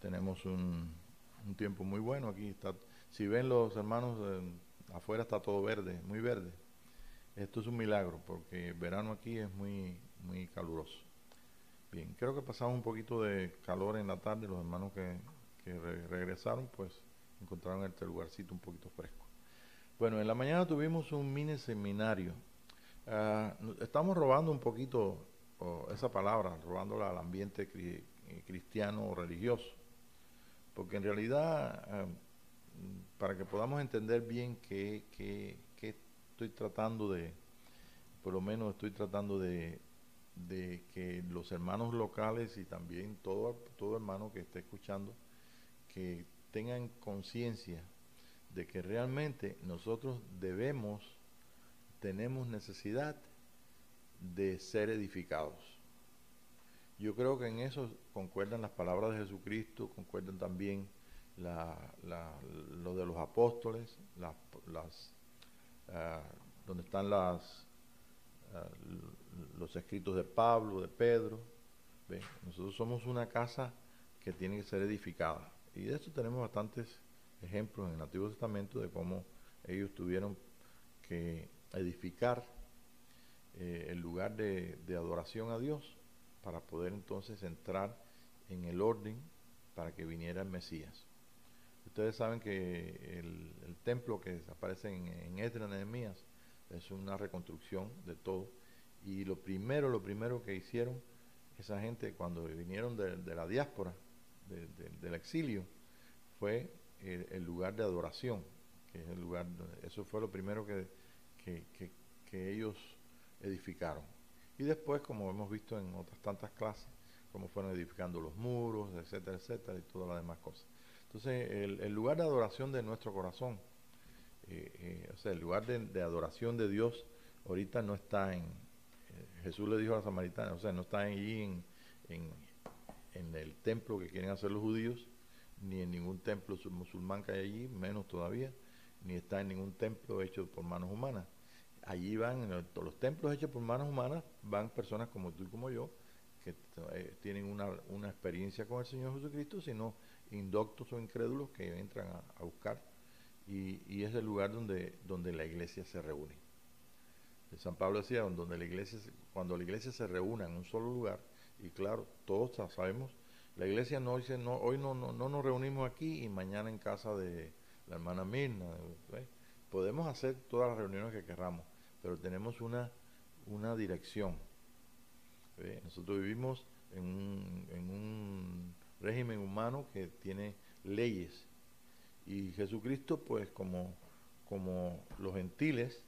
tenemos un tiempo muy bueno aquí. Si ven los hermanos, afuera está todo verde, muy verde. Esto es un milagro porque el verano aquí es muy caluroso. Bien, creo que pasamos un poquito de calor en la tarde. Los hermanos que regresaron, pues encontraron este lugarcito un poquito fresco. Bueno, en la mañana tuvimos un mini seminario. Estamos robando un poquito esa palabra, robándola al ambiente cristiano o religioso, porque en realidad, para que podamos entender bien qué estoy tratando de, por lo menos estoy tratando de que los hermanos locales y también todo hermano que esté escuchando, que tengan conciencia de que realmente nosotros tenemos necesidad de ser edificados. Yo creo que en eso concuerdan las palabras de Jesucristo, concuerdan también lo de los apóstoles, las, uh, donde están los escritos de Pablo, de Pedro. ¿Ven? Nosotros somos una casa que tiene que ser edificada. Y de esto tenemos bastantes ejemplos en el Antiguo Testamento de cómo ellos tuvieron que edificar el lugar de adoración a Dios para poder entonces entrar en el orden para que viniera el Mesías. Ustedes saben que el templo que aparece en Esdras, Nehemías, es una reconstrucción de todo. Y lo primero que hicieron esa gente cuando vinieron de la diáspora, del exilio, fue el lugar de adoración, que es el lugar, eso fue lo primero que ellos edificaron. Y después, como hemos visto en otras tantas clases, cómo fueron edificando los muros, etcétera, etcétera, y todas las demás cosas. Entonces, el lugar de adoración de nuestro corazón, o sea, el lugar de adoración de Dios, ahorita no está Jesús le dijo a la samaritana, o sea, no está allí en, en el templo que quieren hacer los judíos, ni en ningún templo musulmán que hay allí, menos todavía, ni está en ningún templo hecho por manos humanas. Allí van, en todos los templos hechos por manos humanas, van personas como tú y como yo, que tienen una experiencia con el Señor Jesucristo, sino indoctos o incrédulos que entran a buscar, y es el lugar donde la iglesia se reúne. San Pablo decía, cuando la iglesia se reúne en un solo lugar, y claro, todos sabemos, la iglesia no dice, no, hoy no nos reunimos aquí y mañana en casa de la hermana Mirna. ¿Ves? Podemos hacer todas las reuniones que queramos, pero tenemos una dirección. ¿Ves? Nosotros vivimos en un régimen humano que tiene leyes, y Jesucristo, pues como los gentiles,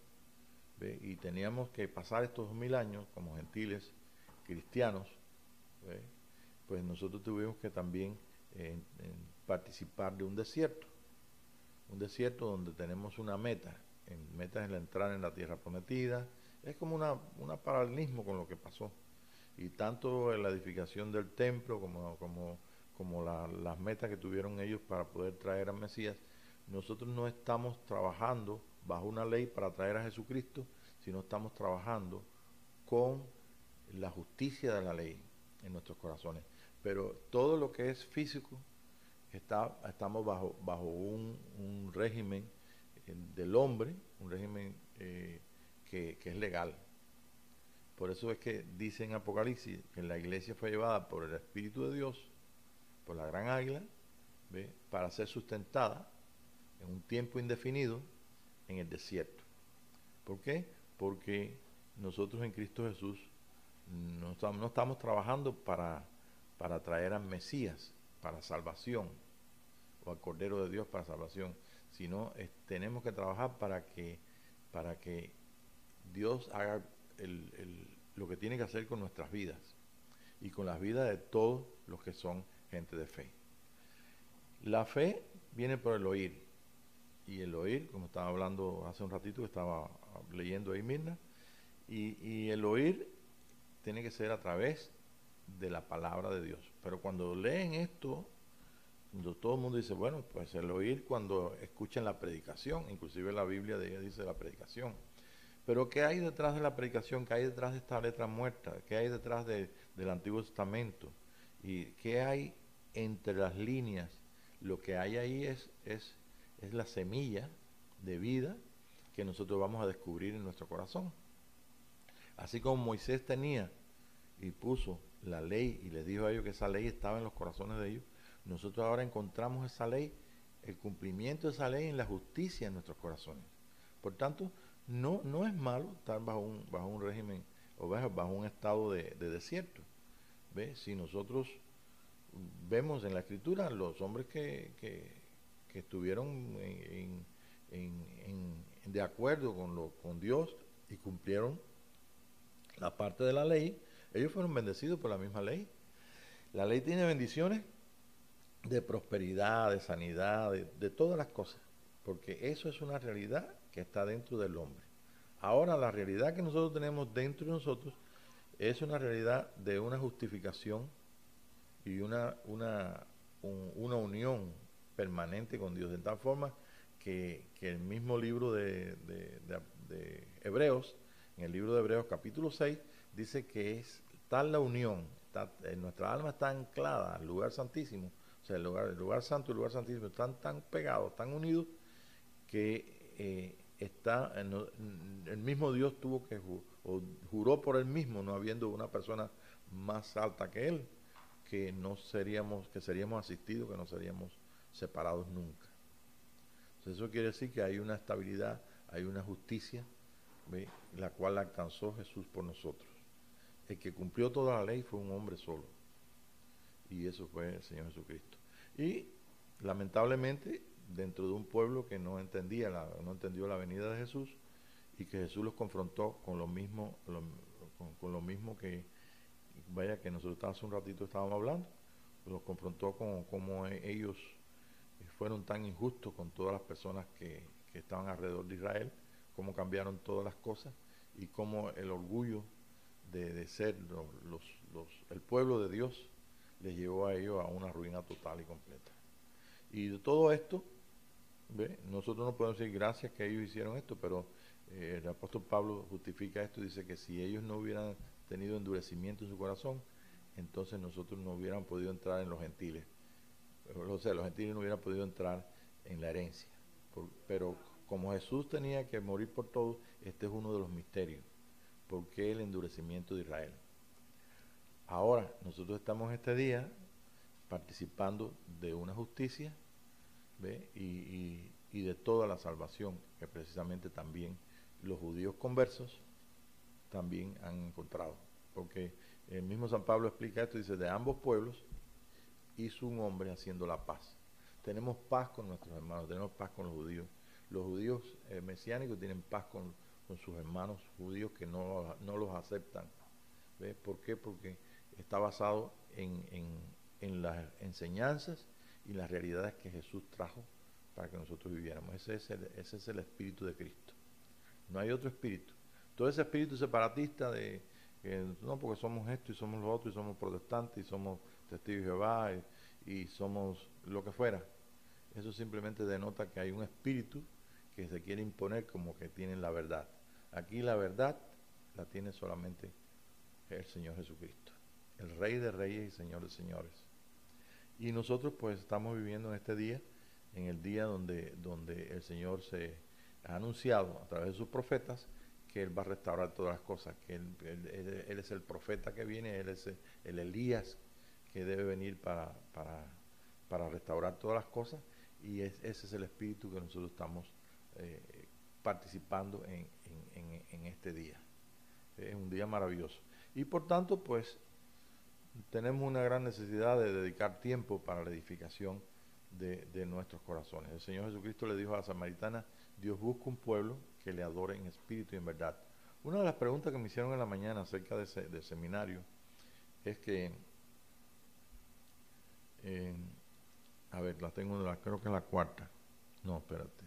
¿ve? Y teníamos que pasar estos 2000 años como gentiles cristianos, ¿ve? Pues nosotros tuvimos que también en participar de un desierto donde tenemos una meta. Meta es la entrada en la tierra prometida. Es como una paralelismo con lo que pasó. Y tanto en la edificación del templo como las metas que tuvieron ellos para poder traer al Mesías, nosotros no estamos trabajando bajo una ley para traer a Jesucristo, sino estamos trabajando con la justicia de la ley en nuestros corazones. Pero todo lo que es físico, estamos bajo un régimen del hombre, un régimen que es legal. Por eso es que dice en Apocalipsis que la iglesia fue llevada por el Espíritu de Dios, por la gran águila, ¿ve? Para ser sustentada en un tiempo indefinido en el desierto. ¿Por qué? Porque nosotros en Cristo Jesús no estamos trabajando para traer al Mesías, para salvación, o al Cordero de Dios para salvación, sino tenemos que trabajar para que Dios haga lo que tiene que hacer con nuestras vidas y con las vidas de todos los que son gente de fe. La fe viene por el oír, y el oír, como estaba hablando hace un ratito, que estaba leyendo ahí Mirna, y el oír tiene que ser a través de la palabra de Dios. Pero cuando leen esto, todo el mundo dice, bueno, pues el oír cuando escuchan la predicación, inclusive la Biblia de ella dice la predicación. Pero ¿qué hay detrás de la predicación? ¿Qué hay detrás de esta letra muerta? ¿Qué hay detrás del Antiguo Testamento? ¿Y qué hay entre las líneas, lo que hay ahí es la semilla de vida que nosotros vamos a descubrir en nuestro corazón. Así como Moisés tenía y puso la ley y les dijo a ellos que esa ley estaba en los corazones de ellos, nosotros ahora encontramos esa ley, el cumplimiento de esa ley en la justicia en nuestros corazones. Por tanto, no es malo estar bajo un régimen o bajo un estado de desierto. ¿Ve? Si nosotros vemos en la Escritura los hombres que estuvieron de acuerdo con Dios y cumplieron la parte de la ley, ellos fueron bendecidos por la misma ley. La ley tiene bendiciones de prosperidad, de sanidad, de todas las cosas, porque eso es una realidad que está dentro del hombre. Ahora, la realidad que nosotros tenemos dentro de nosotros es una realidad de una justificación y una unión permanente con Dios, de tal forma que el mismo libro de Hebreos, en el libro de Hebreos capítulo 6, dice que es tal la unión, nuestra alma está anclada al lugar santísimo, o sea, el lugar santo y el lugar santísimo están tan pegados, tan unidos, que el mismo Dios tuvo que juró por él mismo, no habiendo una persona más alta que él, que seríamos asistidos, que no seríamos separados nunca. Entonces eso quiere decir que hay una estabilidad, hay una justicia, ¿ve? La cual alcanzó Jesús por nosotros. El que cumplió toda la ley fue un hombre solo, y eso fue el Señor Jesucristo. Y lamentablemente, dentro de un pueblo que no entendió la venida de Jesús, y que Jesús los confrontó con lo mismo que nosotros hace un ratito estábamos hablando, los confrontó con cómo ellos fueron tan injustos con todas las personas que estaban alrededor de Israel, cómo cambiaron todas las cosas y cómo el orgullo de ser el pueblo de Dios les llevó a ellos a una ruina total y completa. Y de todo esto, ¿ve? Nosotros no podemos decir gracias que ellos hicieron esto, pero el apóstol Pablo justifica esto y dice que si ellos no hubieran tenido endurecimiento en su corazón, entonces nosotros no hubieran podido entrar en los gentiles. O sea, los gentiles no hubieran podido entrar en la herencia. Pero como Jesús tenía que morir por todos, este es uno de los misterios. ¿Por qué el endurecimiento de Israel? Ahora, nosotros estamos este día participando de una justicia, ¿ve? Y de toda la salvación que precisamente también los judíos conversos también han encontrado. Porque el mismo San Pablo explica esto, dice, de ambos pueblos hizo un hombre haciendo la paz. Tenemos paz con nuestros hermanos, tenemos paz con los judíos. Los judíos mesiánicos tienen paz con sus hermanos judíos que no los aceptan. ¿Ves? ¿Por qué? Porque está basado en las enseñanzas y las realidades que Jesús trajo para que nosotros viviéramos. Ese es el espíritu de Cristo. No hay otro espíritu. Todo ese espíritu separatista de no, porque somos esto y somos lo otro y somos protestantes y somos testigos de Jehová y somos lo que fuera. Eso simplemente denota que hay un espíritu que se quiere imponer como que tienen la verdad. Aquí la verdad la tiene solamente el Señor Jesucristo, el Rey de Reyes y Señor de Señores. Y nosotros pues estamos viviendo en este día, en el día donde el Señor se ha anunciado a través de sus profetas que Él va a restaurar todas las cosas, que Él es el profeta que viene, Él es el Elías que debe venir para restaurar todas las cosas, y ese es el espíritu que nosotros estamos participando en este día. Es un día maravilloso. Y por tanto, pues, tenemos una gran necesidad de dedicar tiempo para la edificación de nuestros corazones. El Señor Jesucristo le dijo a la samaritana, Dios busca un pueblo que le adore en espíritu y en verdad. Una de las preguntas que me hicieron en la mañana acerca del seminario es que, a ver, la tengo, creo que es la cuarta. No, espérate.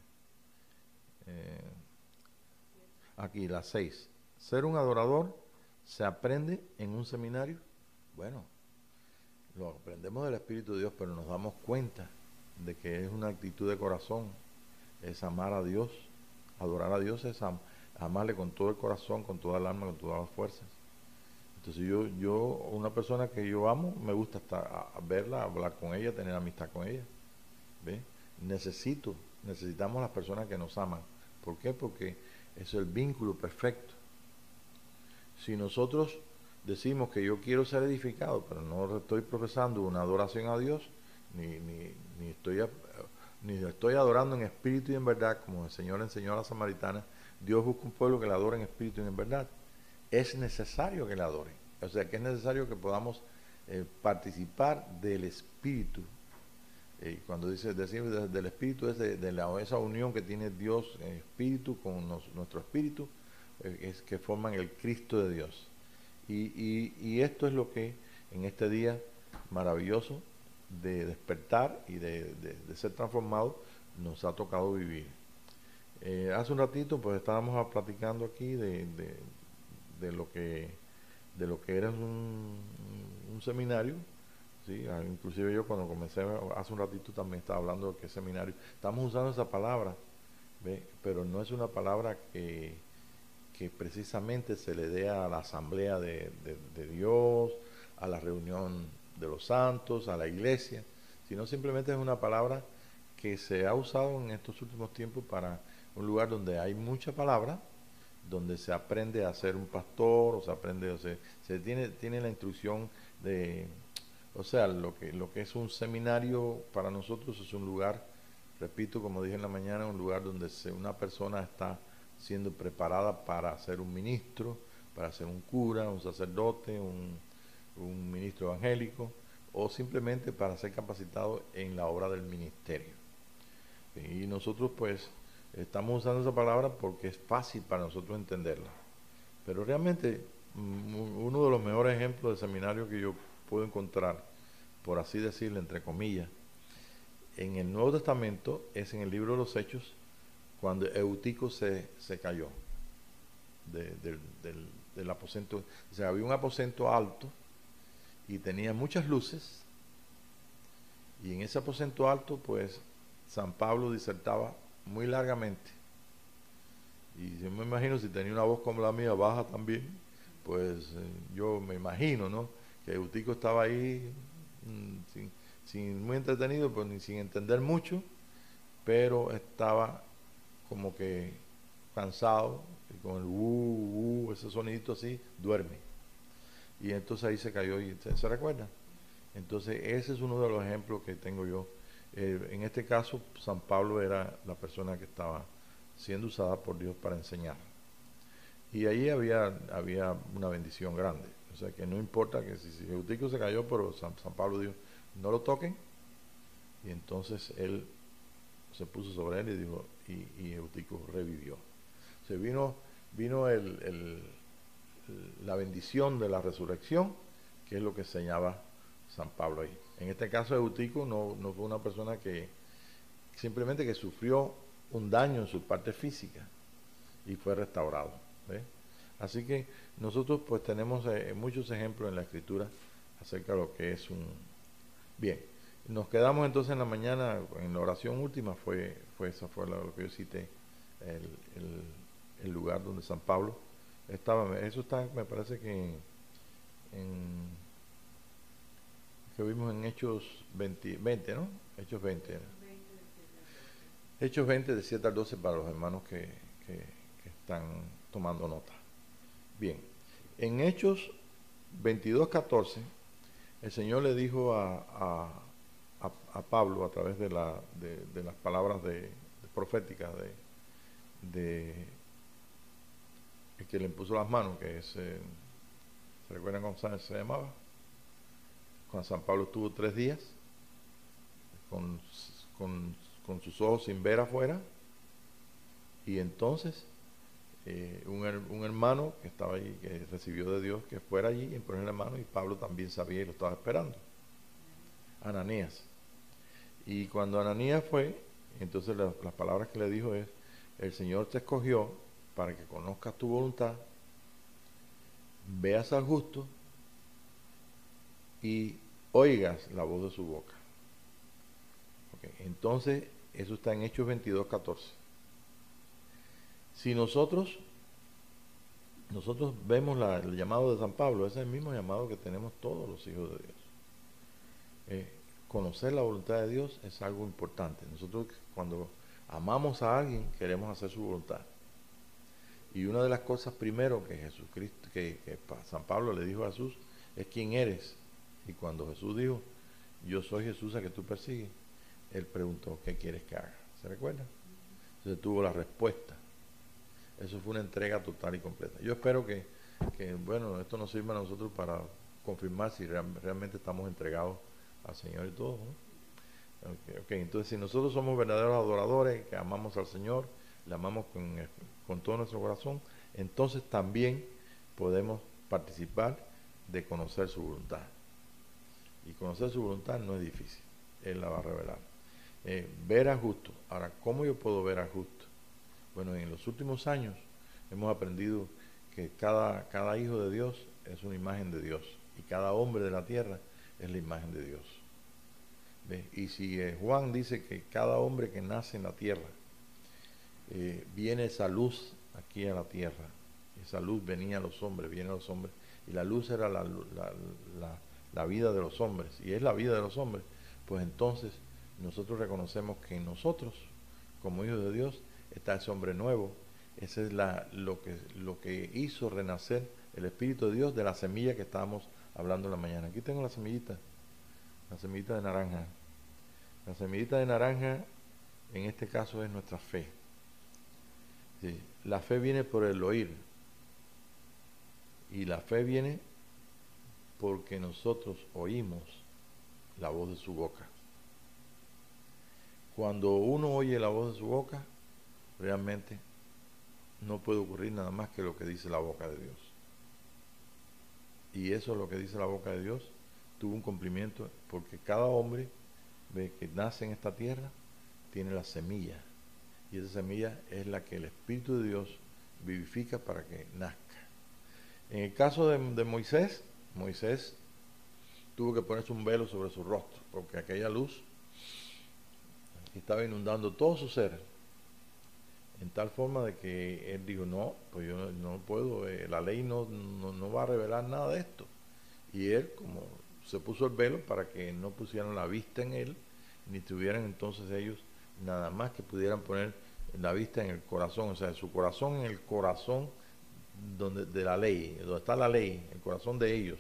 Aquí, la 6. Ser un adorador se aprende en un seminario. Bueno, lo aprendemos del Espíritu de Dios, pero nos damos cuenta de que es una actitud de corazón, es amar a Dios. Adorar a Dios es amarle con todo el corazón, con toda el alma, con todas las fuerzas. Entonces una persona que yo amo, me gusta verla, hablar con ella, tener amistad con ella. ¿Ve? Necesitamos las personas que nos aman. ¿Por qué? Porque es el vínculo perfecto. Si nosotros decimos que yo quiero ser edificado, pero no estoy profesando una adoración a Dios, ni estoy adorando en espíritu y en verdad, como el Señor enseñó a la samaritana, Dios busca un pueblo que le adore en espíritu y en verdad. Es necesario que le adoren. O sea, que es necesario que podamos participar del espíritu. Cuando decimos del espíritu, es esa unión que tiene Dios en espíritu con nuestro espíritu, es que forman el Cristo de Dios. Y esto es lo que en este día maravilloso de despertar y de ser transformado nos ha tocado vivir. Hace un ratito pues estábamos platicando aquí de lo que era un seminario, ¿sí? Inclusive yo cuando comencé hace un ratito también estaba hablando de qué seminario. Estamos usando esa palabra, ¿ve? Pero no es una palabra que precisamente se le dé a la asamblea de Dios, a la reunión de los santos, a la iglesia, sino simplemente es una palabra que se ha usado en estos últimos tiempos para un lugar donde hay mucha palabra, donde se aprende a ser un pastor, o se aprende, se tiene la instrucción de, o sea, lo que es un seminario para nosotros es un lugar, repito, como dije en la mañana, un lugar donde una persona está siendo preparada para ser un ministro, para ser un cura, un sacerdote, un ministro evangélico, o simplemente para ser capacitado en la obra del ministerio. Y nosotros pues estamos usando esa palabra porque es fácil para nosotros entenderla. Pero realmente uno de los mejores ejemplos de seminario que yo puedo encontrar, por así decirlo, entre comillas, en el Nuevo Testamento es en el libro de los Hechos, cuando Eutico se cayó del aposento. O sea, había un aposento alto y tenía muchas luces, y en ese aposento alto pues San Pablo disertaba muy largamente. Y yo me imagino, si tenía una voz como la mía, baja también, pues yo me imagino, ¿no? Que Eutico estaba ahí sin muy entretenido, pues ni sin entender mucho, pero estaba como que cansado, y con el ese sonidito así, duerme. Y entonces ahí se cayó y se recuerda. Entonces ese es uno de los ejemplos que tengo yo. En este caso, San Pablo era la persona que estaba siendo usada por Dios para enseñar. Y ahí había una bendición grande. O sea que no importa que si Eutico se cayó, pero San Pablo dijo, no lo toquen. Y entonces él se puso sobre él y dijo, y Eutico revivió. O sea, vino la bendición de la resurrección, que es lo que enseñaba San Pablo ahí. En este caso Eutico no fue una persona que simplemente que sufrió un daño en su parte física y fue restaurado. ¿Ve? Así que nosotros pues tenemos muchos ejemplos en la Escritura acerca de lo que es un... Bien, nos quedamos entonces en la mañana, en la oración última, esa fue lo que yo cité, el lugar donde San Pablo estaba. Eso está, me parece que que vimos en Hechos 20, ¿no? Hechos 20. Hechos 20 de 7 al 12 para los hermanos que están tomando nota. Bien, en Hechos 22:14, el Señor le dijo a Pablo, a través de las palabras proféticas de el que le impuso las manos, que es, ¿se recuerdan cómo se llamaba? Cuando San Pablo estuvo 3 días con sus ojos sin ver afuera, y entonces un hermano que estaba ahí, que recibió de Dios que fuera allí y poner la mano, y Pablo también sabía y lo estaba esperando, Ananías. Y cuando Ananías fue, entonces las palabras que le dijo es, el Señor te escogió para que conozcas tu voluntad, veas al justo y oigas la voz de su boca. Okay. Entonces, eso está en Hechos 22:14. Si nosotros nosotros vemos el llamado de San Pablo, ese es el mismo llamado que tenemos todos los hijos de Dios. Conocer la voluntad de Dios es algo importante. Nosotros cuando amamos a alguien queremos hacer su voluntad. Y una de las cosas primero que Jesucristo, que San Pablo le dijo a Jesús, es quién eres. Y cuando Jesús dijo, yo soy Jesús a que tú persigues, él preguntó, ¿qué quieres que haga? ¿Se recuerda? Entonces tuvo la respuesta. Eso fue una entrega total y completa. Yo espero que bueno, esto nos sirva a nosotros para confirmar si realmente estamos entregados al Señor y todo, ¿no? Okay. Entonces, si nosotros somos verdaderos adoradores, que amamos al Señor, le amamos con todo nuestro corazón, entonces también podemos participar de conocer su voluntad. Y conocer su voluntad no es difícil, Él la va a revelar. Ver al justo. Ahora, ¿cómo yo puedo ver al justo? Bueno, en los últimos años hemos aprendido que cada hijo de Dios es una imagen de Dios y cada hombre de la tierra es la imagen de Dios. ¿Ve? Y si Juan dice que cada hombre que nace en la tierra viene esa luz aquí a la tierra, esa luz venía a los hombres, viene a los hombres, y la luz era la vida de los hombres, y es la vida de los hombres, pues entonces nosotros reconocemos que en nosotros, como hijos de Dios, está ese hombre nuevo. Ese es lo que hizo renacer el Espíritu de Dios de la semilla que estábamos hablando en la mañana. Aquí tengo la semillita de naranja. La semillita de naranja, en este caso, es nuestra fe. Sí, la fe viene por el oír. Y la fe viene porque nosotros oímos la voz de su boca. Cuando uno oye la voz de su boca, realmente no puede ocurrir nada más que lo que dice la boca de Dios. Y eso es lo que dice la boca de Dios, tuvo un cumplimiento, porque cada hombre que nace en esta tierra tiene la semilla, y esa semilla es la que el Espíritu de Dios vivifica para que nazca. En el caso de Moisés tuvo que ponerse un velo sobre su rostro, porque aquella luz estaba inundando todo su ser, en tal forma de que él dijo, no, pues yo no puedo, la ley no va a revelar nada de esto. Y él, como se puso el velo para que no pusieran la vista en él, ni tuvieran entonces ellos nada más que pudieran poner la vista en el corazón, o sea, su corazón en el corazón de la ley, donde está la ley, el corazón de ellos.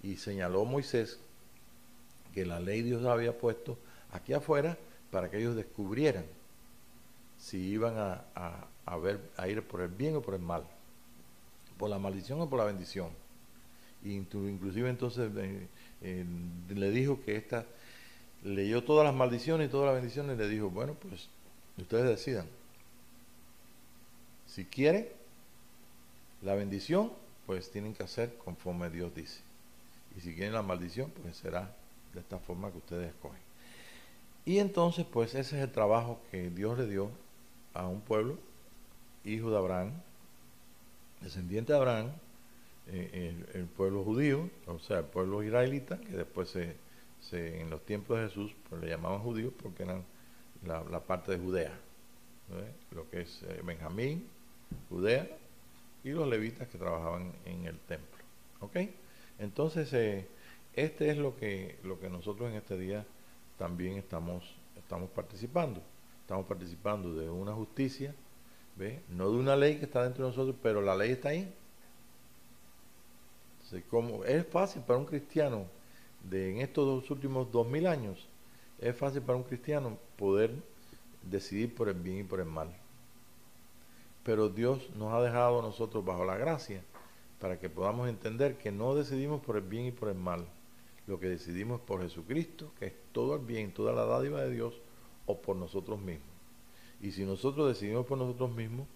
Y señaló Moisés que la ley Dios había puesto aquí afuera para que ellos descubrieran si iban a ir por el bien o por el mal, por la maldición o por la bendición. Y inclusive entonces le dijo que leyó todas las maldiciones y todas las bendiciones y le dijo, bueno, pues ustedes decidan. Si quieren la bendición, pues tienen que hacer conforme Dios dice. Y si quieren la maldición, pues será de esta forma que ustedes escogen. Y entonces, pues ese es el trabajo que Dios le dio a un pueblo, hijo de Abraham, descendiente de Abraham, el pueblo judío, o sea, el pueblo israelita, que después en los tiempos de Jesús pues le llamaban judíos porque eran la parte de Judea, ¿no? Lo que es Benjamín, Judea, y los levitas que trabajaban en el templo. ¿Ok? Entonces, este es lo que nosotros en este día también estamos participando. Estamos participando de una justicia, ¿ve? No de una ley que está dentro de nosotros, pero la ley está ahí. Entonces, como es fácil para un cristiano en estos últimos 2000 años, es fácil para un cristiano poder decidir por el bien y por el mal. Pero Dios nos ha dejado a nosotros bajo la gracia para que podamos entender que no decidimos por el bien y por el mal. Lo que decidimos por Jesucristo, que es todo el bien, toda la dádiva de Dios, o por nosotros mismos. Y si nosotros decidimos por nosotros mismos,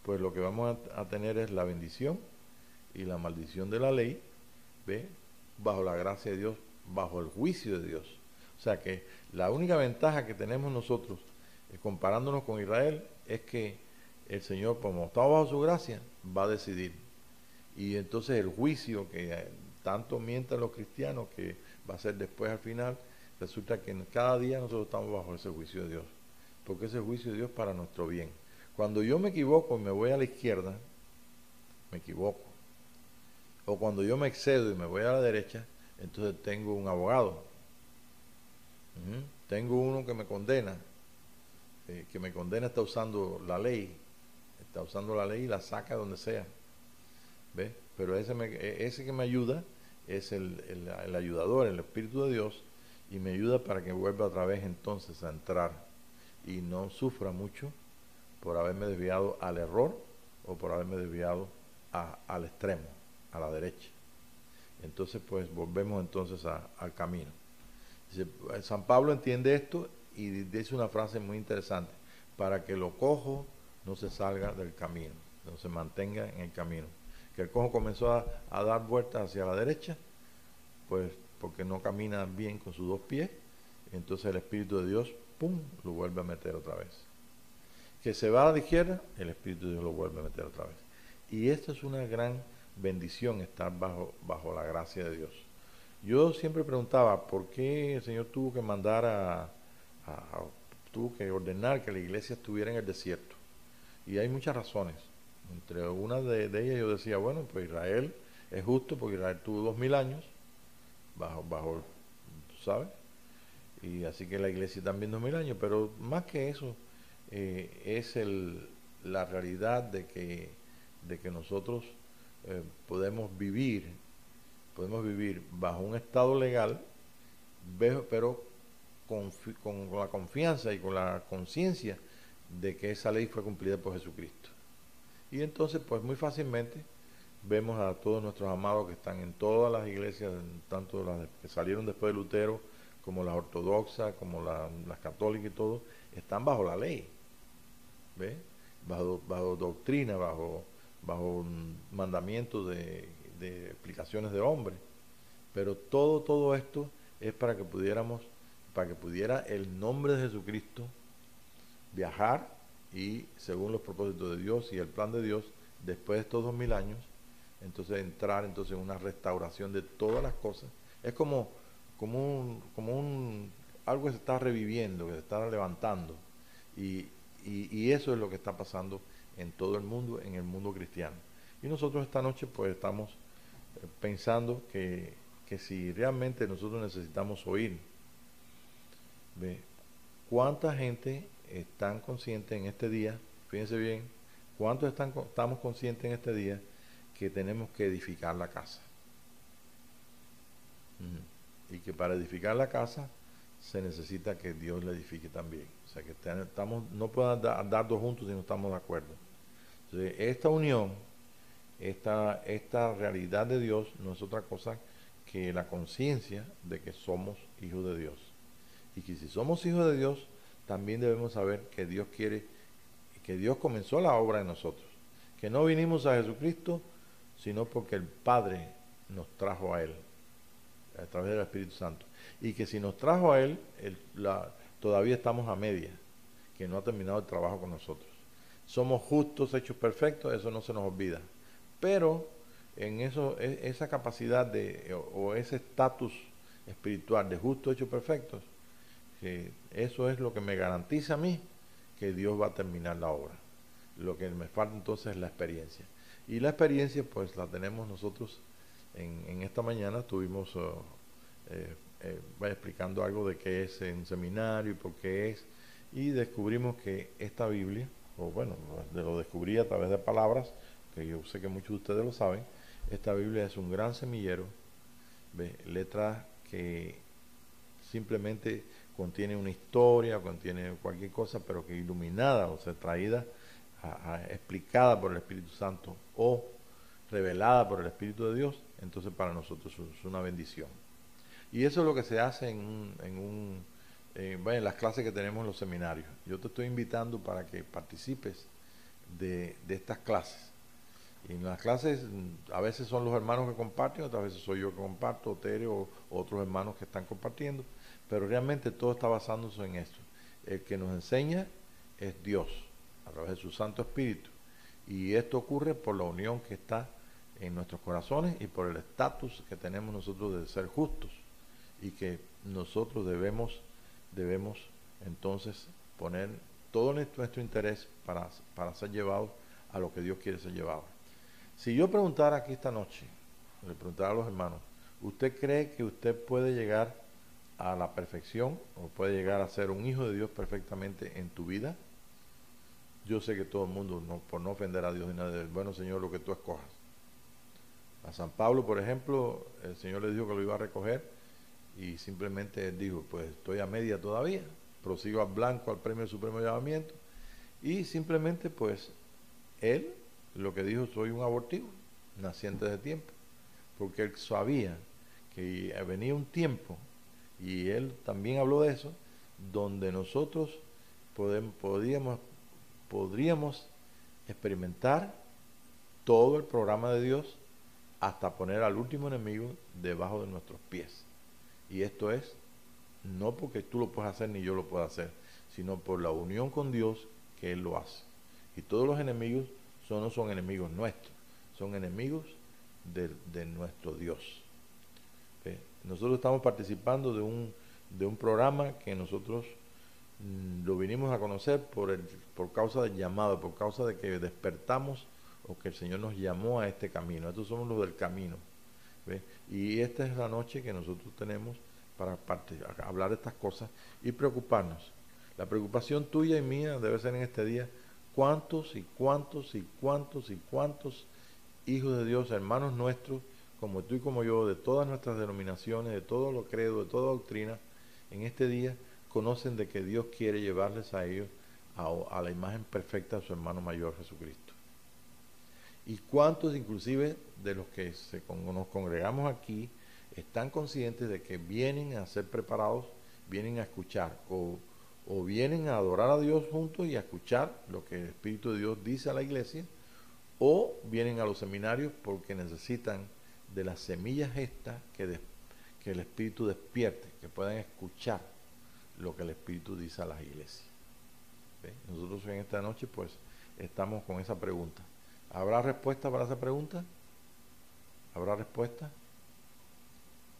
pues lo que vamos a tener es la bendición y la maldición de la ley, ¿ve? Bajo la gracia de Dios, bajo el juicio de Dios. O sea que la única ventaja que tenemos nosotros, comparándonos con Israel, es que el Señor, como está bajo su gracia, va a decidir. Y entonces el juicio que tanto mienten los cristianos, que va a ser después al final, resulta que cada día nosotros estamos bajo ese juicio de Dios, porque ese juicio de Dios para nuestro bien. Cuando yo me equivoco y me voy a la izquierda, me equivoco. O cuando yo me excedo y me voy a la derecha, entonces tengo un abogado. Tengo uno que me condena está usando la ley, y la saca donde sea. ¿Ves? Pero ese que me ayuda es el ayudador, el Espíritu de Dios, y me ayuda para que vuelva otra vez entonces a entrar y no sufra mucho por haberme desviado al error o por haberme desviado al extremo, a la derecha. Entonces pues volvemos entonces al camino. Dice, San Pablo entiende esto y dice una frase muy interesante: para que lo cojo no se salga del camino, no se mantenga en el camino. Que el cojo comenzó a dar vueltas hacia la derecha, pues porque no camina bien con sus dos pies, entonces el Espíritu de Dios, ¡pum!, lo vuelve a meter otra vez. Que se va a la izquierda, el Espíritu de Dios lo vuelve a meter otra vez. Y esto es una gran bendición, estar bajo la gracia de Dios. Yo siempre preguntaba, ¿por qué el Señor tuvo que tuvo que ordenar que la iglesia estuviera en el desierto? Y hay muchas razones. Entre una de ellas yo decía, bueno, pues Israel es justo porque Israel tuvo 2000 años bajo, ¿sabes? Y así que la iglesia también 2000 años, pero más que eso, es la realidad de que nosotros podemos vivir bajo un estado legal, pero con la confianza y con la conciencia de que esa ley fue cumplida por Jesucristo. Y entonces, pues muy fácilmente vemos a todos nuestros amados que están en todas las iglesias, tanto las que salieron después de Lutero, como las ortodoxas, como las católicas y todo, están bajo la ley, ¿ves? Bajo doctrina, bajo mandamientos de explicaciones de hombres. Pero todo esto es para que pudiera el nombre de Jesucristo viajar y, según los propósitos de Dios y el plan de Dios, después de estos 2000 años, entonces entrar en una restauración de todas las cosas. Es como algo que se está reviviendo, que se está levantando. Y eso es lo que está pasando en todo el mundo, en el mundo cristiano. Y nosotros esta noche pues estamos pensando que si realmente nosotros necesitamos oír, ¿ve? ¿Cuánta gente están conscientes en este día? Fíjense bien, ¿cuántos estamos conscientes en este día que tenemos que edificar la casa? Y que para edificar la casa se necesita que Dios la edifique también. O sea, que no podemos andar dos juntos si no estamos de acuerdo. Entonces, esta unión, esta realidad de Dios no es otra cosa que la conciencia de que somos hijos de Dios. Y que si somos hijos de Dios, también debemos saber que Dios comenzó la obra en nosotros. Que no vinimos a Jesucristo, sino porque el Padre nos trajo a Él, a través del Espíritu Santo. Y que si nos trajo a Él, todavía estamos a media, que no ha terminado el trabajo con nosotros. Somos justos, hechos perfectos, eso no se nos olvida. Pero en esa capacidad o ese estatus espiritual de justos, hechos perfectos, que eso es lo que me garantiza a mí que Dios va a terminar la obra. Lo que me falta entonces es la experiencia. Y la experiencia pues la tenemos nosotros en esta mañana. Estuvimos explicando algo de qué es un seminario y por qué es. Y descubrimos que esta Biblia, o bueno, lo descubrí a través de palabras, que yo sé que muchos de ustedes lo saben. Esta Biblia es un gran semillero, letras que simplemente contiene una historia, contiene cualquier cosa, pero que iluminada, o sea, traída, explicada por el Espíritu Santo o revelada por el Espíritu de Dios, entonces para nosotros es una bendición. Y eso es lo que se hace en las clases que tenemos en los seminarios. Yo te estoy invitando para que participes de estas clases. Y en las clases a veces son los hermanos que comparten, otras veces soy yo que comparto, Tere o otros hermanos que están compartiendo, pero realmente todo está basándose en esto. El que nos enseña es Dios, a través de su Santo Espíritu. Y esto ocurre por la unión que está en nuestros corazones y por el estatus que tenemos nosotros de ser justos. Y que nosotros debemos entonces poner todo nuestro interés para ser llevados a lo que Dios quiere ser llevado. Si yo preguntara aquí esta noche, le preguntara a los hermanos, ¿usted cree que usted puede llegar a la perfección o puede llegar a ser un hijo de Dios perfectamente en tu vida? Yo sé que todo el mundo, no, por no ofender a Dios ni nada, bueno, Señor, lo que tú escojas. A San Pablo, por ejemplo, el Señor le dijo que lo iba a recoger y simplemente él dijo, pues estoy a media todavía, prosigo al blanco, al premio del supremo llamamiento, y simplemente pues él lo que dijo, soy un abortivo, naciente de tiempo, porque él sabía que venía un tiempo, y él también habló de eso, donde nosotros podríamos experimentar todo el programa de Dios hasta poner al último enemigo debajo de nuestros pies. Y esto es no porque tú lo puedas hacer ni yo lo pueda hacer, sino por la unión con Dios que Él lo hace. Y todos los enemigos no son enemigos nuestros, son enemigos de nuestro Dios. ¿Sí? Nosotros estamos participando de un programa que nosotros lo vinimos a conocer por causa del llamado, por causa de que despertamos o que el Señor nos llamó a este camino. Estos somos los del camino. ¿Ve? Y esta es la noche que nosotros tenemos para hablar de estas cosas y preocuparnos. La preocupación tuya y mía debe ser en este día cuántos y cuántos y cuántos y cuántos hijos de Dios, hermanos nuestros, como tú y como yo, de todas nuestras denominaciones, de todo lo credo, de toda doctrina, en este día conocen de que Dios quiere llevarles a ellos a la imagen perfecta de su hermano mayor Jesucristo. Y cuántos inclusive de los que nos congregamos aquí están conscientes de que vienen a ser preparados, vienen a escuchar o vienen a adorar a Dios juntos y a escuchar lo que el Espíritu de Dios dice a la iglesia, o vienen a los seminarios porque necesitan de las semillas estas que el Espíritu despierte, que puedan escuchar lo que el Espíritu dice a las iglesias. ¿Ve? Nosotros en esta noche pues estamos con esa pregunta. ¿Habrá respuesta para esa pregunta? ¿Habrá respuesta?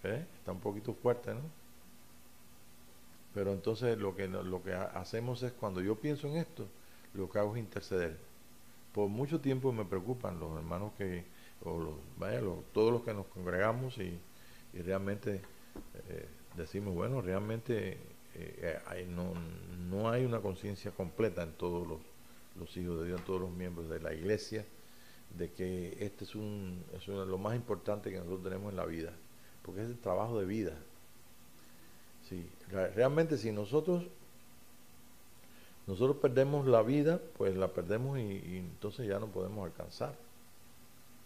Está un poquito fuerte, ¿no? Pero entonces lo que hacemos es, cuando yo pienso en esto, lo que hago es interceder. Por mucho tiempo me preocupan los hermanos todos los que nos congregamos y realmente decimos, bueno, realmente no hay una conciencia completa en todos los hijos de Dios, en todos los miembros de la iglesia, de que este es lo más importante que nosotros tenemos en la vida, porque es el trabajo de vida. Sí, realmente si nosotros perdemos la vida, pues la perdemos y entonces ya no podemos alcanzar.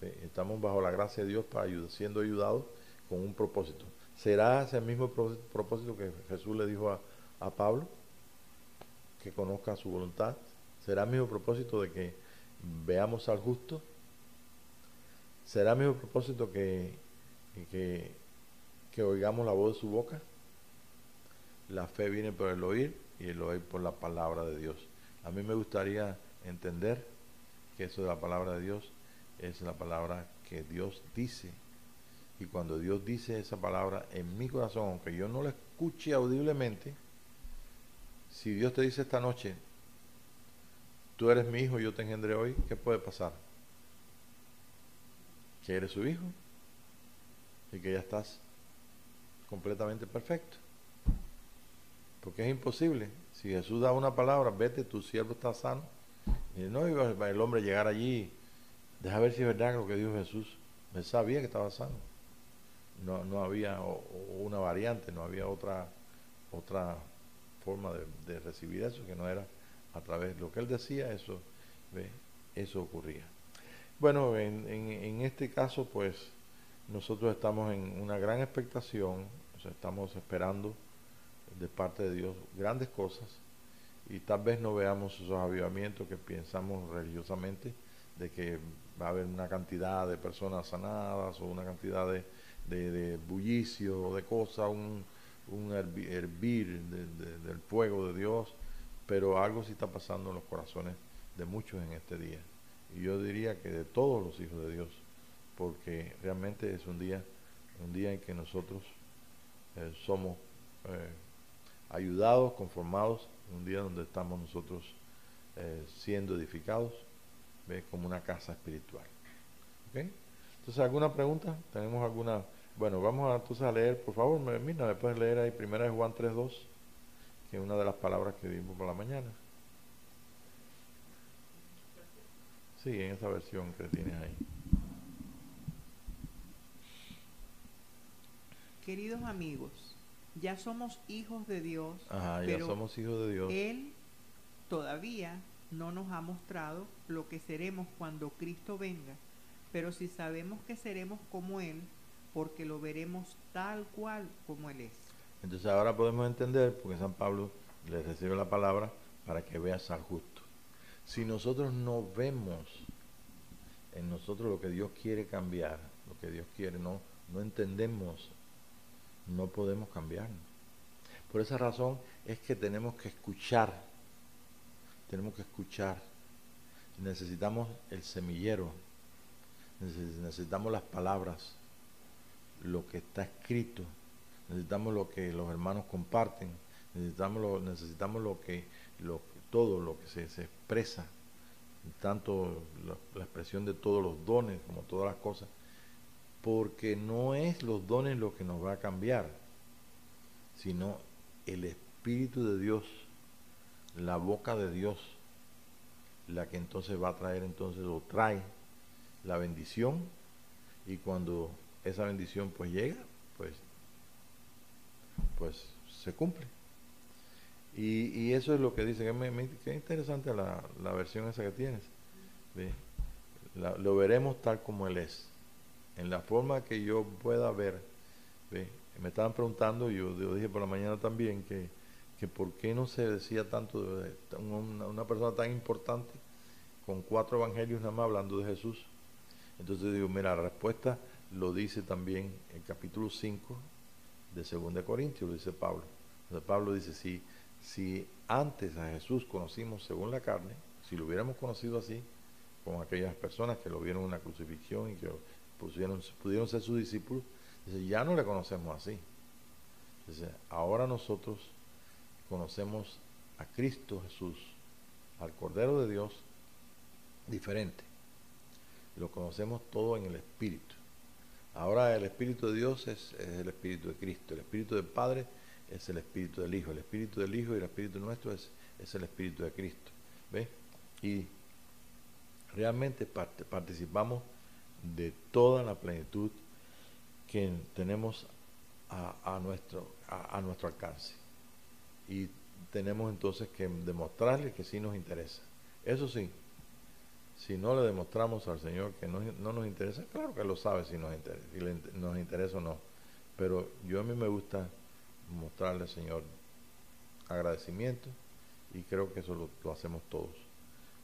Estamos bajo la gracia de Dios siendo ayudados con un propósito. ¿Será ese el mismo propósito que Jesús le dijo a Pablo? Que conozca su voluntad. ¿Será el mismo propósito de que veamos al justo? ¿Será el mismo propósito que oigamos la voz de su boca? La fe viene por el oír y el oír por la palabra de Dios. A mí me gustaría entender que eso de la palabra de Dios es la palabra que Dios dice. Y cuando Dios dice esa palabra en mi corazón, aunque yo no la escuche audiblemente, si Dios te dice esta noche, tú eres mi hijo, yo te engendré hoy, ¿qué puede pasar? Que eres su hijo y que ya estás completamente perfecto. Porque es imposible. Si Jesús da una palabra, vete, tu siervo está sano. Y no iba el hombre llegar allí, deja ver si es verdad lo que dijo Jesús. Él sabía que estaba sano. No había una variante, no había otra forma de recibir eso, que no era a través de lo que él decía, eso ocurría. Bueno, en este caso, pues, nosotros estamos en una gran expectación, o sea, estamos esperando de parte de Dios grandes cosas, y tal vez no veamos esos avivamientos que pensamos religiosamente, de que va a haber una cantidad de personas sanadas, o una cantidad de bullicio, de cosas, un hervir del fuego de Dios, pero algo sí está pasando en los corazones de muchos en este día. Y yo diría que de todos los hijos de Dios, porque realmente es un día en que nosotros somos ayudados, conformados, un día donde estamos nosotros siendo edificados, como una casa espiritual. ¿Ok? Entonces, ¿alguna pregunta? ¿Tenemos alguna? Bueno, vamos entonces a leer, por favor, Mirna, ¿me puedes leer ahí 1 Juan 3:2, que es una de las palabras que vimos por la mañana? Sí, en esa versión que tienes ahí. Queridos amigos, ya somos hijos de Dios, Ajá, ya pero somos hijos de Dios. Él todavía no nos ha mostrado lo que seremos cuando Cristo venga. Pero si sabemos que seremos como Él, porque lo veremos tal cual como Él es. Entonces ahora podemos entender, porque San Pablo le recibe la palabra para que veas al justo. Si nosotros no vemos en nosotros lo que Dios quiere cambiar, lo que Dios quiere, no entendemos, no podemos cambiar. Por esa razón es que tenemos que escuchar, necesitamos el semillero, necesitamos las palabras, lo que está escrito, necesitamos lo que los hermanos comparten, necesitamos todo lo que se expresa, tanto la expresión de todos los dones como todas las cosas, porque no es los dones lo que nos va a cambiar, sino el Espíritu de Dios, la boca de Dios, la que entonces va a traer, entonces o trae la bendición, y cuando esa bendición pues llega, pues se cumple. Y eso es lo que dice, que interesante la versión esa que tienes. ¿Ve? Lo veremos tal como Él es, en la forma que yo pueda ver. ¿Ve? Me estaban preguntando, yo dije por la mañana también, que por qué no se decía tanto de una persona tan importante, con 4 evangelios nada más hablando de Jesús. Entonces digo, mira, la respuesta lo dice también el capítulo 5 de 2 Corintios, lo dice Pablo. Entonces Pablo dice, si antes a Jesús conocimos según la carne, si lo hubiéramos conocido así, con aquellas personas que lo vieron en la crucifixión y que pudieron ser sus discípulos, dice, ya no le conocemos así. Dice, ahora nosotros conocemos a Cristo Jesús, al Cordero de Dios, diferente. Lo conocemos todo en el Espíritu. Ahora el Espíritu de Dios es el Espíritu de Cristo, el Espíritu del Padre es el Espíritu del Hijo, el Espíritu del Hijo y el Espíritu nuestro es el Espíritu de Cristo. ¿Ves? Y realmente participamos de toda la plenitud que tenemos a nuestro alcance. Y tenemos entonces que demostrarle que sí nos interesa. Eso sí, si no le demostramos al Señor que no nos interesa, claro que lo sabe si nos interesa o no. Pero a mí me gusta mostrarle al Señor agradecimiento, y creo que eso lo hacemos todos.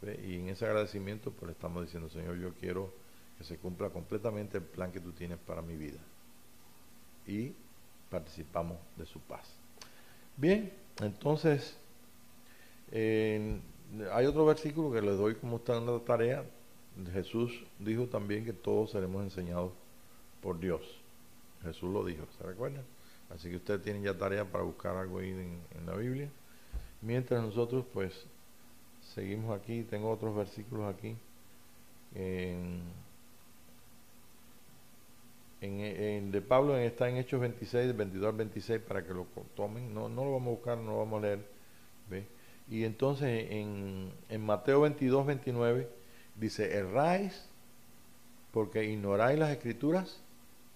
¿Ve? Y en ese agradecimiento pues le estamos diciendo, Señor, yo quiero que se cumpla completamente el plan que tú tienes para mi vida. Y participamos de su paz. Bien, entonces hay otro versículo que les doy como una tarea. Jesús dijo también que todos seremos enseñados por Dios. Jesús lo dijo, ¿se recuerdan? Así que ustedes tienen ya tarea para buscar algo ahí en la Biblia. Mientras nosotros pues seguimos aquí, tengo otros versículos aquí. De Pablo está en Hechos 26, 22 al 26 para que lo tomen. No lo vamos a buscar, no lo vamos a leer. ¿Ve? Y entonces en Mateo 22, 29 dice, erráis porque ignoráis las escrituras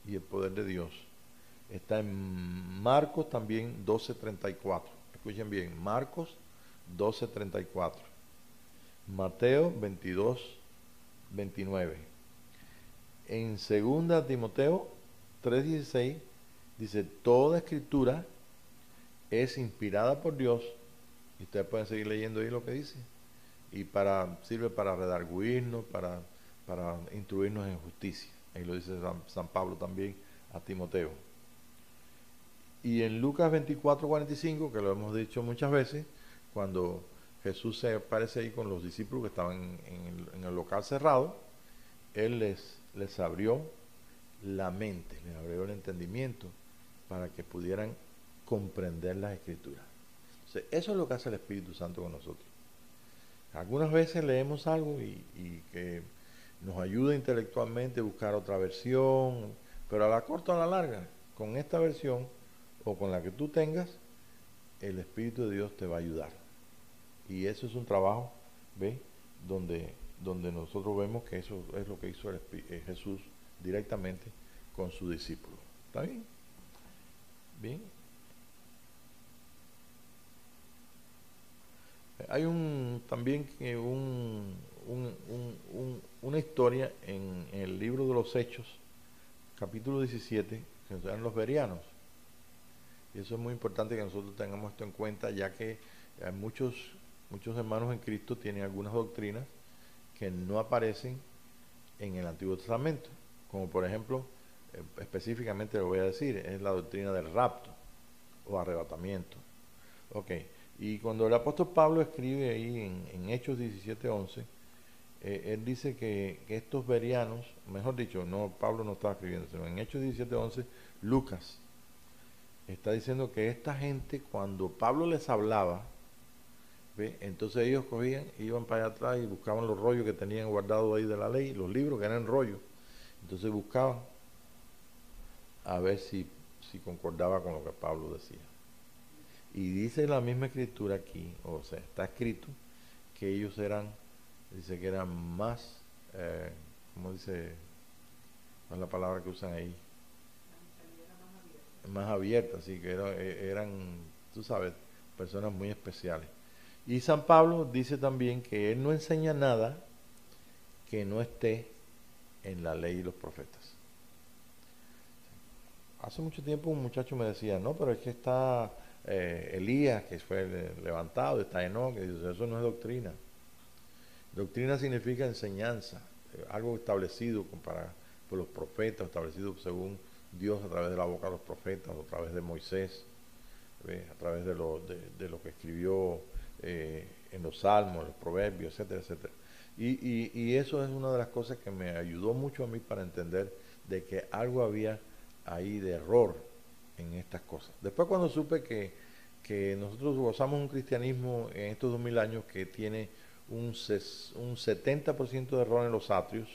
y el poder de Dios. Está en Marcos también 12:34. Escuchen bien, Marcos 12:34. Mateo 22:29. En 2 Timoteo 3:16 dice, toda escritura es inspirada por Dios. Y ustedes pueden seguir leyendo ahí lo que dice. Y sirve para redarguirnos, para instruirnos en justicia. Ahí lo dice San Pablo también a Timoteo. Y en Lucas 24:45, que lo hemos dicho muchas veces, cuando Jesús se aparece ahí con los discípulos que estaban en el local cerrado, Él les abrió la mente, les abrió el entendimiento para que pudieran comprender las Escrituras. Entonces, eso es lo que hace el Espíritu Santo con nosotros. Algunas veces leemos algo y que nos ayuda intelectualmente a buscar otra versión, pero a la corta o a la larga, con esta versión o con la que tú tengas, el Espíritu de Dios te va a ayudar. Y eso es un trabajo, ¿ves? Donde nosotros vemos que eso es lo que hizo Jesús directamente con su discípulo. ¿Está bien? Bien. Hay también una historia en el libro de los Hechos, capítulo 17, que son los bereanos. Y eso es muy importante que nosotros tengamos esto en cuenta, ya que muchos hermanos en Cristo tienen algunas doctrinas que no aparecen en el Antiguo Testamento, como por ejemplo, específicamente lo voy a decir, es la doctrina del rapto o arrebatamiento. Ok, y cuando el apóstol Pablo escribe ahí en Hechos 17:11, él dice que estos bereanos, mejor dicho, no, Pablo no estaba escribiendo, sino en Hechos 17:11, Lucas está diciendo que esta gente, cuando Pablo les hablaba, ¿ve? Entonces ellos cogían, iban para allá atrás y buscaban los rollos que tenían guardados ahí de la ley, los libros que eran rollos. Entonces buscaban a ver si concordaba con lo que Pablo decía. Y dice la misma escritura aquí, o sea, está escrito que ellos dice que eran más, ¿cómo dice? ¿Cuál es la palabra que usan ahí? Más abiertas, así que eran, tú sabes, personas muy especiales. Y San Pablo dice también que él no enseña nada que no esté en la ley y los profetas. Hace mucho tiempo un muchacho me decía, no, pero es que está Elías, que fue levantado, está Enoc, que dice, eso no es doctrina. Doctrina significa enseñanza, algo establecido por los profetas, establecido según Dios a través de la boca de los profetas, a través de Moisés, a través de lo que escribió en los salmos, los proverbios, etcétera, etcétera. Y eso es una de las cosas que me ayudó mucho a mí para entender de que algo había ahí de error en estas cosas. Después cuando supe que nosotros gozamos un cristianismo en estos 2000 años que tiene un 70% de error en los atrios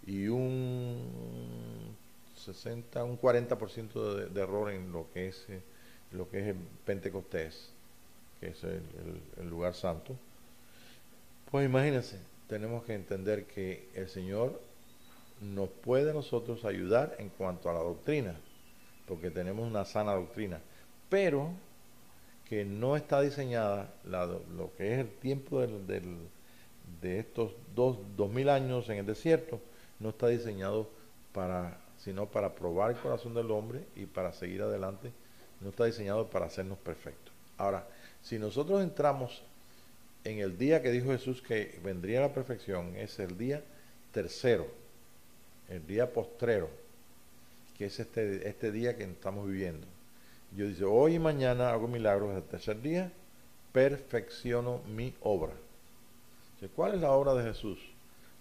y un 40% de error en lo que es el Pentecostés, que es el lugar santo. Pues imagínense, tenemos que entender que el Señor nos puede a nosotros ayudar en cuanto a la doctrina, porque tenemos una sana doctrina, pero que no está diseñada lo que es el tiempo de estos 2000 años en el desierto, no está diseñado sino para probar el corazón del hombre y para seguir adelante, no está diseñado para hacernos perfectos. Ahora, si nosotros entramos en el día que dijo Jesús que vendría la perfección, es el día tercero, el día postrero, que es este día que estamos viviendo. Yo dice, hoy y mañana hago milagros, el tercer día perfecciono mi obra. ¿Cuál es la obra de Jesús?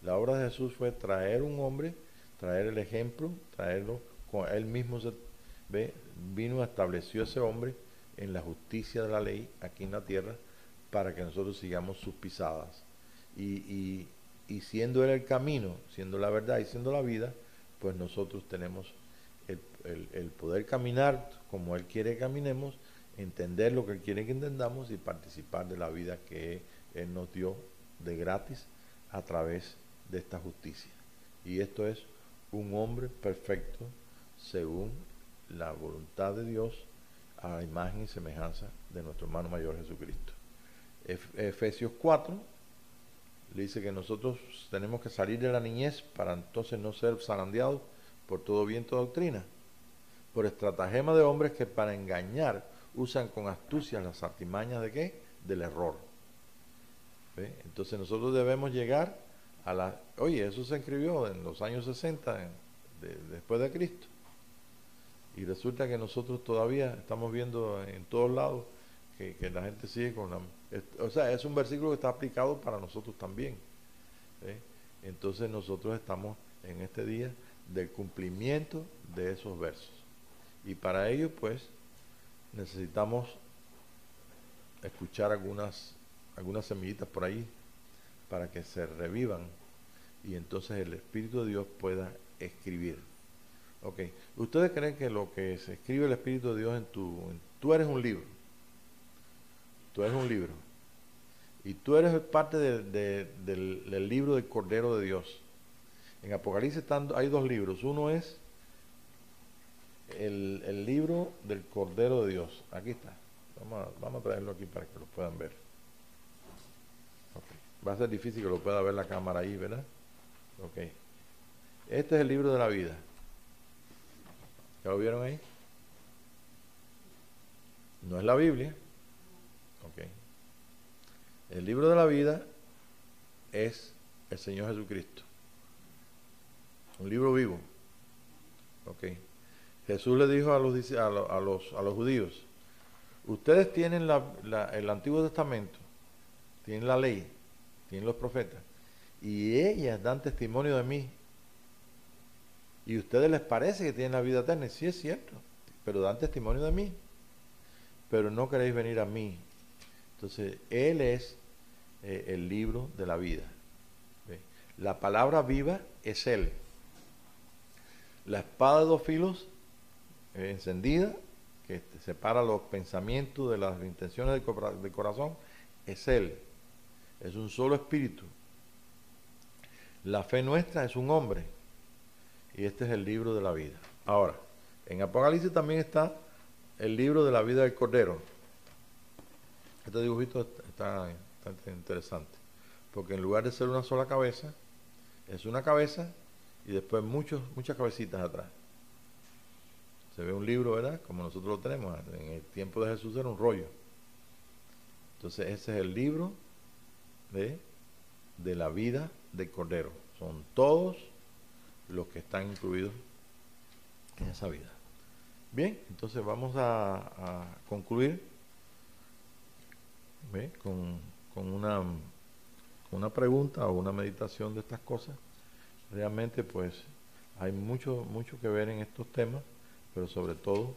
La obra de Jesús fue traer un hombre, traer el ejemplo, traerlo, él mismo vino, estableció ese hombre en la justicia de la ley aquí en la tierra para que nosotros sigamos sus pisadas. Y siendo él el camino, siendo la verdad y siendo la vida, pues nosotros tenemos el poder caminar como él quiere que caminemos, entender lo que él quiere que entendamos y participar de la vida que él nos dio de gratis a través de esta justicia. Y esto es un hombre perfecto según la voluntad de Dios, a la imagen y semejanza de nuestro hermano mayor Jesucristo. Efesios 4 le dice que nosotros tenemos que salir de la niñez para entonces no ser zarandeados por todo viento de doctrina, por estratagema de hombres que para engañar usan con astucia las artimañas de ¿qué? Del error. ¿Ve? Entonces nosotros debemos llegar a oye, eso se escribió en los años 60 después de Cristo, y resulta que nosotros todavía estamos viendo en todos lados que la gente sigue con o sea, es un versículo que está aplicado para nosotros también. Entonces nosotros estamos en este día del cumplimiento de esos versos, y para ello pues necesitamos escuchar algunas semillitas por ahí para que se revivan y entonces el Espíritu de Dios pueda escribir. Ok, ¿ustedes creen que lo que se escribe el Espíritu de Dios tú eres un libro? Tú eres un libro. Y tú eres parte del libro del Cordero de Dios. En Apocalipsis hay dos libros. Uno es el libro del Cordero de Dios. Aquí está. Vamos a traerlo aquí para que lo puedan ver. Okay. Va a ser difícil que lo pueda ver la cámara ahí, ¿verdad? Ok. Este es el libro de la vida. ¿Ya lo vieron ahí? No es la Biblia. Ok. El libro de la vida es el Señor Jesucristo. Un libro vivo. Ok. Jesús le dijo a los judíos, ustedes tienen el Antiguo Testamento, tienen la ley, tienen los profetas, y ellas dan testimonio de mí. Y a ustedes les parece que tienen la vida eterna. Sí, es cierto, pero dan testimonio de mí. Pero no queréis venir a mí. Entonces, Él es el libro de la vida. ¿Ve? La palabra viva es Él. La espada de dos filos encendida, que separa los pensamientos de las intenciones del corazón, es Él. Es un solo espíritu. La fe nuestra es un hombre. Y este es el libro de la vida. Ahora, en Apocalipsis también está el libro de la vida del Cordero. Este dibujito está interesante. Porque en lugar de ser una sola cabeza, es una cabeza y después muchas cabecitas atrás. Se ve un libro, ¿verdad? Como nosotros lo tenemos. En el tiempo de Jesús era un rollo. Entonces ese es el libro de la vida del Cordero. Son todos los que están incluidos en esa vida. Bien, entonces vamos a concluir con una pregunta o una meditación de estas cosas. Realmente pues hay mucho que ver en estos temas, pero sobre todo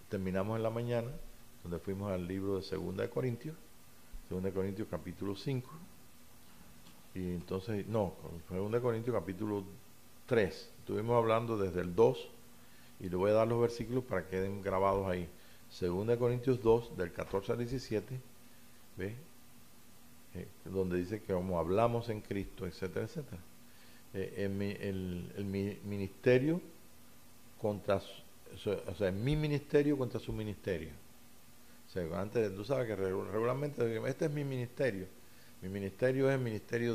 terminamos en la mañana donde fuimos al libro de 2 de Corintios capítulo 5, y entonces 2 de Corintios capítulo 3, estuvimos hablando desde el 2 y le voy a dar los versículos para que queden grabados ahí. 2 de Corintios 2 del 14 al 17, ¿ve? Donde dice que como hablamos en Cristo, etcétera, etcétera. El ministerio contra, o sea, mi ministerio contra su ministerio. O sea, antes, tú sabes que regularmente este es mi ministerio. Mi ministerio es el ministerio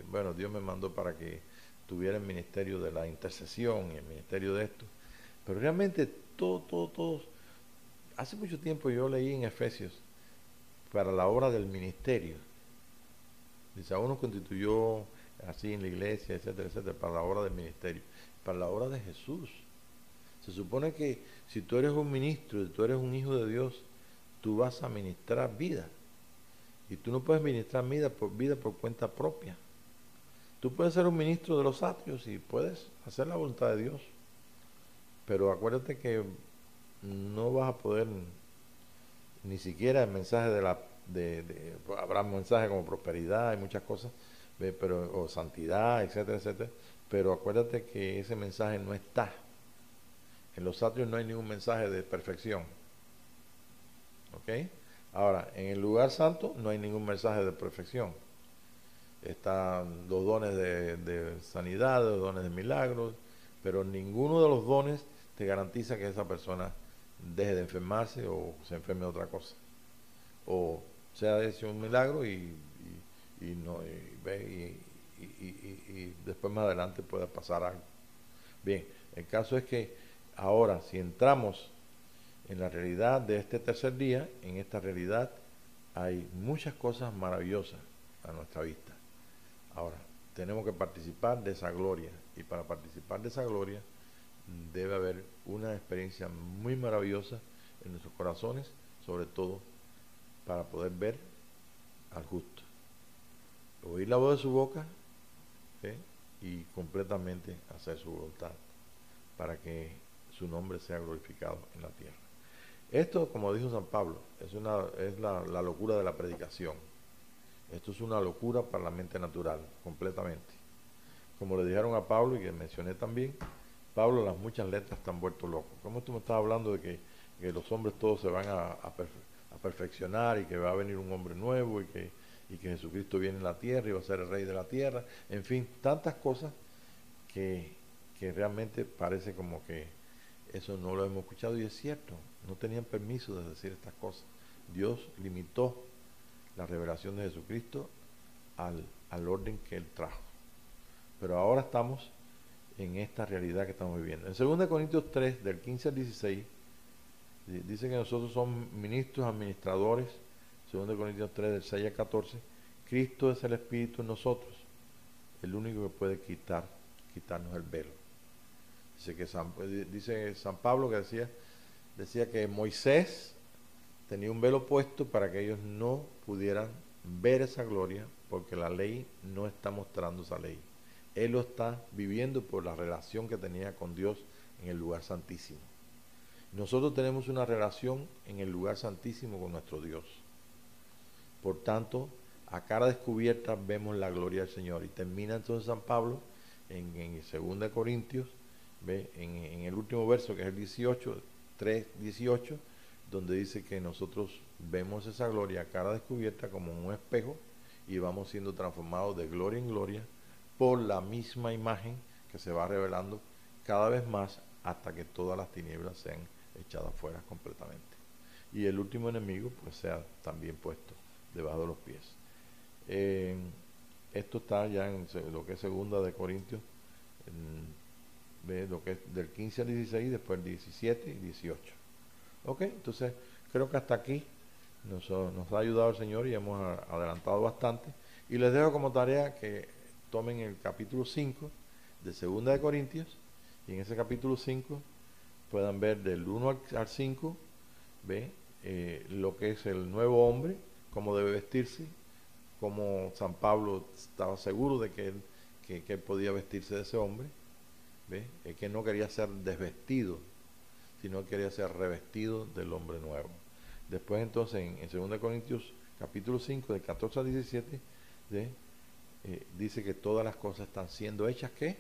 bueno, Dios me mandó para que tuviera el ministerio de la intercesión y el ministerio de esto. Pero realmente todos. Hace mucho tiempo yo leí en Efesios para la obra del ministerio. Dice, a uno constituyó así en la iglesia, etcétera, etcétera, para la obra del ministerio, para la obra de Jesús. Se supone que si tú eres un ministro, si tú eres un hijo de Dios, tú vas a ministrar vida. Y tú no puedes ministrar vida por cuenta propia. Tú puedes ser un ministro de los atrios y puedes hacer la voluntad de Dios. Pero acuérdate que no vas a poder ni siquiera el mensaje habrá mensajes como prosperidad y muchas cosas, o santidad, etcétera, etcétera. Pero acuérdate que ese mensaje no está. En los atrios no hay ningún mensaje de perfección. ¿Ok? Ahora, en el lugar santo no hay ningún mensaje de perfección. Están los dones de sanidad, los dones de milagros, pero ninguno de los dones te garantiza que esa persona deje de enfermarse o se enferme de otra cosa. O sea, es un milagro y después más adelante pueda pasar algo. Bien, el caso es que ahora, si entramos en la realidad de este tercer día, en esta realidad hay muchas cosas maravillosas a nuestra vista. Ahora, tenemos que participar de esa gloria, y para participar de esa gloria debe haber una experiencia muy maravillosa en nuestros corazones, sobre todo para poder ver al justo, oír la voz de su boca, y completamente hacer su voluntad, para que su nombre sea glorificado en la tierra. Esto, como dijo San Pablo, es la locura de la predicación. Esto es una locura para la mente natural, completamente. Como le dijeron a Pablo, y que mencioné también, Pablo, las muchas letras están vueltos locos. ¿Cómo tú me estás hablando de que los hombres todos se van a perfeccionar y que va a venir un hombre nuevo y que Jesucristo viene en la tierra y va a ser el rey de la tierra? En fin, tantas cosas que, que realmente parece como que eso no lo hemos escuchado, y es cierto, no tenían permiso de decir estas cosas. Dios limitó la revelación de Jesucristo al orden que Él trajo. Pero ahora estamos en esta realidad que estamos viviendo. En 2 Corintios 3, del 15 al 16, dice que nosotros somos ministros, administradores. 2 Corintios 3, del 6 al 14, Cristo es el Espíritu en nosotros, el único que puede quitarnos el velo. Dice San Pablo que decía que Moisés tenía un velo puesto para que ellos no pudieran ver esa gloria, porque la ley no está mostrando esa ley. Él lo está viviendo por la relación que tenía con Dios en el lugar santísimo. Nosotros tenemos una relación en el lugar santísimo con nuestro Dios. Por tanto, a cara descubierta vemos la gloria del Señor. Y termina entonces San Pablo en 2 Corintios, en el último verso, que es el 18, 3, 18, donde dice que nosotros vemos esa gloria a cara descubierta como un espejo y vamos siendo transformados de gloria en gloria por la misma imagen que se va revelando cada vez más hasta que todas las tinieblas sean echadas fuera completamente. Y el último enemigo pues sea también puesto debajo de los pies. Esto está ya en lo que es 2 Corintios, lo que es del 15 al 16, después el 17 y 18. Ok, entonces creo que hasta aquí nos ha ayudado el Señor y hemos adelantado bastante. Y les dejo como tarea que tomen el capítulo 5 de 2 Corintios, y en ese capítulo 5 puedan ver del 1 al 5, lo que es el nuevo hombre, cómo debe vestirse, cómo San Pablo estaba seguro de que él podía vestirse de ese hombre, que no quería ser desvestido, sino quería ser revestido del hombre nuevo. Después entonces en 2 Corintios capítulo 5 del 14 al 17 dice que todas las cosas están siendo hechas ¿qué?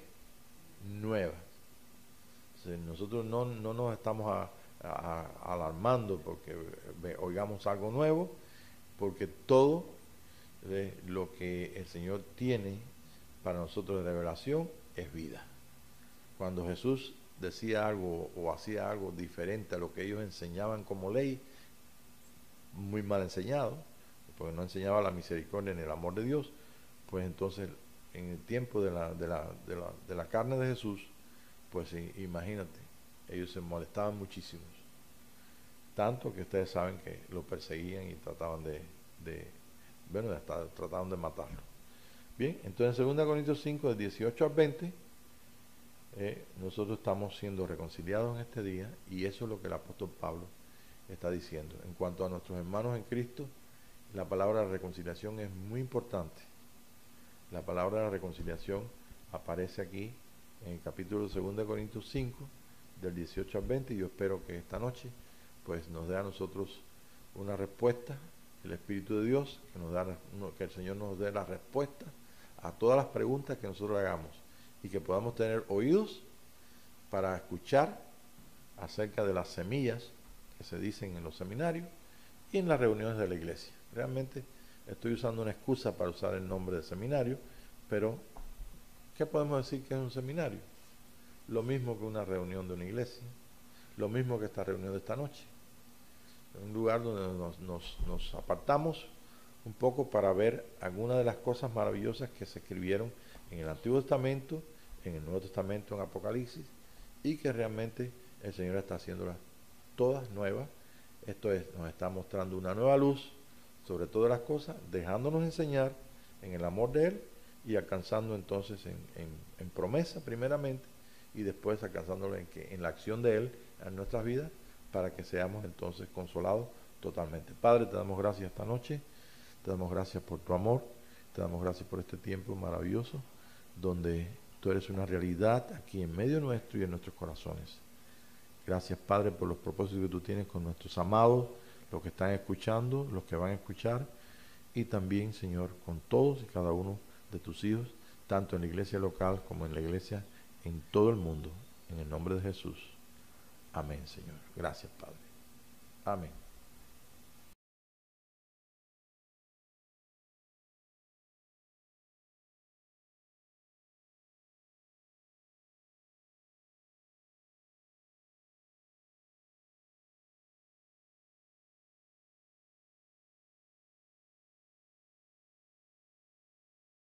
Nuevas. O sea, nosotros no nos estamos alarmando porque oigamos algo nuevo, porque todo lo que el Señor tiene para nosotros de revelación es vida. Cuando Jesús decía algo o hacía algo diferente a lo que ellos enseñaban como ley, muy mal enseñado, porque no enseñaba la misericordia ni el amor de Dios, pues entonces en el tiempo de la carne de Jesús, pues imagínate, ellos se molestaban muchísimo, tanto que ustedes saben que lo perseguían y trataban trataban de matarlo. Bien, entonces en 2 Corintios 5, del 18 al 20, nosotros estamos siendo reconciliados en este día, y eso es lo que el apóstol Pablo está diciendo. En cuanto a nuestros hermanos en Cristo, la palabra reconciliación es muy importante. La palabra de la reconciliación aparece aquí en el capítulo 2 Corintios 5, del 18 al 20, y yo espero que esta noche pues nos dé a nosotros una respuesta, el Espíritu de Dios, que el Señor nos dé la respuesta a todas las preguntas que nosotros hagamos, y que podamos tener oídos para escuchar acerca de las semillas que se dicen en los seminarios y en las reuniones de la iglesia. Realmente estoy usando una excusa para usar el nombre de seminario, pero ¿qué podemos decir que es un seminario? Lo mismo que una reunión de una iglesia, lo mismo que esta reunión de esta noche. Un lugar donde nos apartamos un poco para ver algunas de las cosas maravillosas que se escribieron en el Antiguo Testamento, en el Nuevo Testamento, en Apocalipsis, y que realmente el Señor está haciéndolas todas nuevas. Esto es, nos está mostrando una nueva luz sobre todas las cosas, dejándonos enseñar en el amor de Él y alcanzando entonces en promesa primeramente, y después alcanzándolo en la acción de Él en nuestras vidas, para que seamos entonces consolados totalmente. Padre, te damos gracias esta noche, te damos gracias por tu amor, te damos gracias por este tiempo maravilloso, donde tú eres una realidad aquí en medio nuestro y en nuestros corazones. Gracias, Padre, por los propósitos que tú tienes con nuestros amados, los que están escuchando, los que van a escuchar, y también, Señor, con todos y cada uno de tus hijos, tanto en la iglesia local como en la iglesia en todo el mundo, en el nombre de Jesús. Amén, Señor. Gracias, Padre. Amén.